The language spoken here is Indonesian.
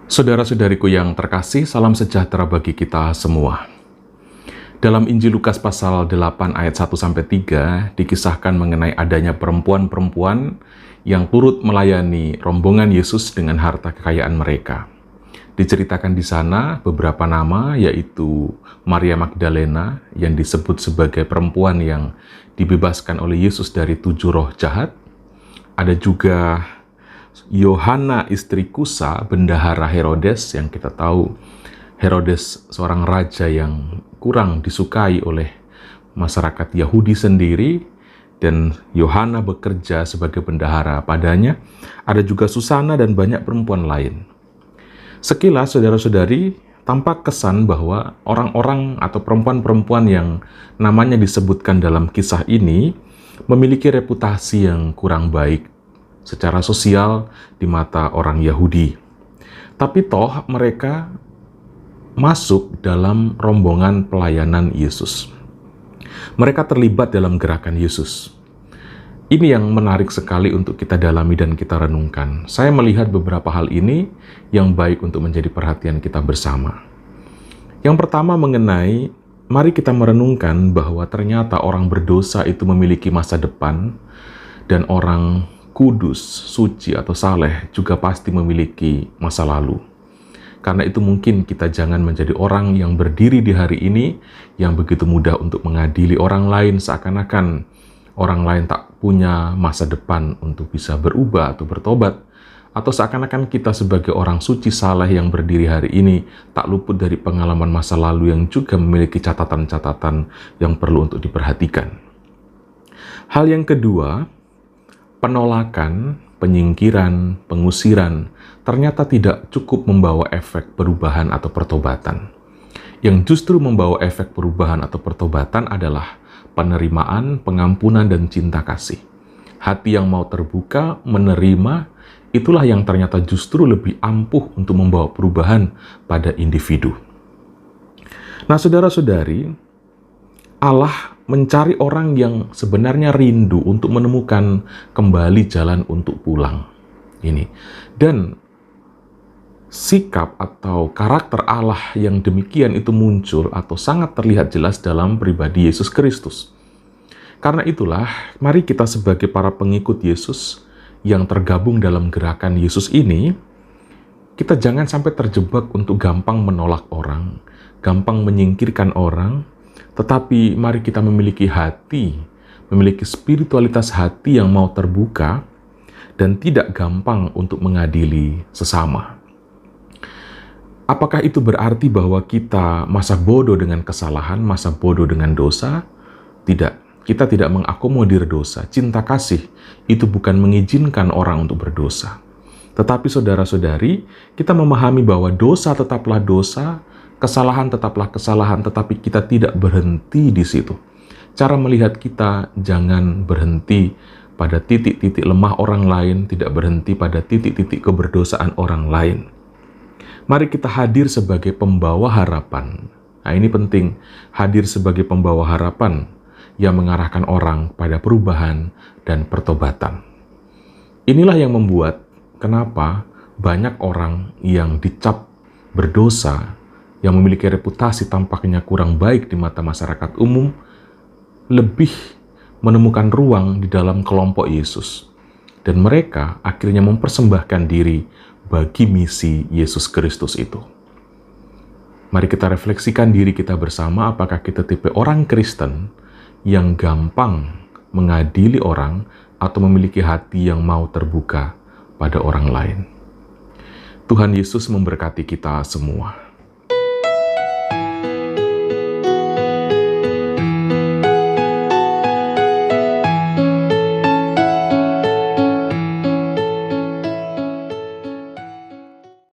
Saudara-saudariku yang terkasih, salam sejahtera bagi kita semua. Dalam Injil Lukas pasal 8 ayat 1-3 dikisahkan mengenai adanya perempuan-perempuan yang turut melayani rombongan Yesus dengan harta kekayaan mereka. Diceritakan di sana beberapa nama, yaitu Maria Magdalena yang disebut sebagai perempuan yang dibebaskan oleh Yesus dari 7 roh jahat. Ada juga Yohana istri Kusa, bendahara Herodes, yang kita tahu Herodes seorang raja yang kurang disukai oleh masyarakat Yahudi sendiri, dan Yohana bekerja sebagai bendahara padanya. Ada juga Susana dan banyak perempuan lain. Sekilas, saudara-saudari, tampak kesan bahwa orang-orang atau perempuan-perempuan yang namanya disebutkan dalam kisah ini memiliki reputasi yang kurang baik secara sosial di mata orang Yahudi. Tapi toh mereka masuk dalam rombongan pelayanan Yesus. Mereka terlibat dalam gerakan Yesus. Ini yang menarik sekali untuk kita dalami dan kita renungkan. Saya melihat beberapa hal ini yang baik untuk menjadi perhatian kita bersama. Yang pertama mengenai, mari kita merenungkan bahwa ternyata orang berdosa itu memiliki masa depan, dan orang kudus, suci, atau saleh juga pasti memiliki masa lalu. Karena itu mungkin kita jangan menjadi orang yang berdiri di hari ini yang begitu mudah untuk mengadili orang lain seakan-akan orang lain tak punya masa depan untuk bisa berubah atau bertobat, atau seakan-akan kita sebagai orang suci saleh yang berdiri hari ini tak luput dari pengalaman masa lalu yang juga memiliki catatan-catatan yang perlu untuk diperhatikan. Hal yang kedua, penolakan, penyingkiran, pengusiran ternyata tidak cukup membawa efek perubahan atau pertobatan. Yang justru membawa efek perubahan atau pertobatan adalah penerimaan, pengampunan, dan cinta kasih. Hati yang mau terbuka, menerima, itulah yang ternyata justru lebih ampuh untuk membawa perubahan pada individu. Nah, saudara-saudari, Allah mencari orang yang sebenarnya rindu untuk menemukan kembali jalan untuk pulang. Dan sikap atau karakter Allah yang demikian itu muncul atau sangat terlihat jelas dalam pribadi Yesus Kristus. Karena itulah, mari kita sebagai para pengikut Yesus yang tergabung dalam gerakan Yesus ini, kita jangan sampai terjebak untuk gampang menolak orang, gampang menyingkirkan orang, tetapi mari kita memiliki hati, memiliki spiritualitas hati yang mau terbuka dan tidak gampang untuk mengadili sesama. Apakah itu berarti bahwa kita masa bodoh dengan kesalahan, masa bodoh dengan dosa? Tidak, kita tidak mengakomodir dosa. Cinta kasih itu bukan mengizinkan orang untuk berdosa. Tetapi saudara-saudari, kita memahami bahwa dosa tetaplah dosa, kesalahan tetaplah kesalahan, tetapi kita tidak berhenti di situ. Cara melihat kita jangan berhenti pada titik-titik lemah orang lain, tidak berhenti pada titik-titik keberdosaan orang lain. Mari kita hadir sebagai pembawa harapan. Nah, ini penting, hadir sebagai pembawa harapan yang mengarahkan orang pada perubahan dan pertobatan. Inilah yang membuat kenapa banyak orang yang dicap berdosa, yang memiliki reputasi tampaknya kurang baik di mata masyarakat umum, lebih menemukan ruang di dalam kelompok Yesus. Dan mereka akhirnya mempersembahkan diri bagi misi Yesus Kristus itu. Mari kita refleksikan diri kita bersama, apakah kita tipe orang Kristen yang gampang mengadili orang atau memiliki hati yang mau terbuka pada orang lain. Tuhan Yesus memberkati kita semua.